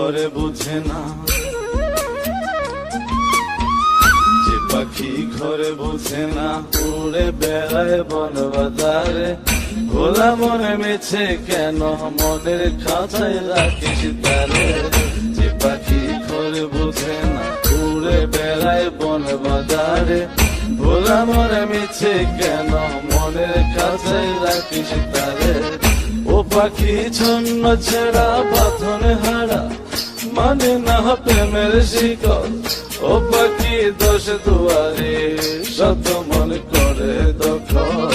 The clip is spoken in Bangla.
ঘরে বুঝে না, যে পাখি ঘরে বুঝে না, উড়ে বেড়ায় বন বাজারে। খোলা মনে মিছে কেন মনের খাঁচায় রাখিস তারে, যে পাখি ঘরে বুঝে না, উড়ে বেড়ায় বন বাজারে। খোলা মনে মিছে কেন মনের খাঁচায় রাখিস তারে। ও পাখি ছন্ন ছেড়া বাঁধন হারা, মানে না প্রেমের শিকল। ও পাখি দোষ দুয়ারে, শত মন করে দখল।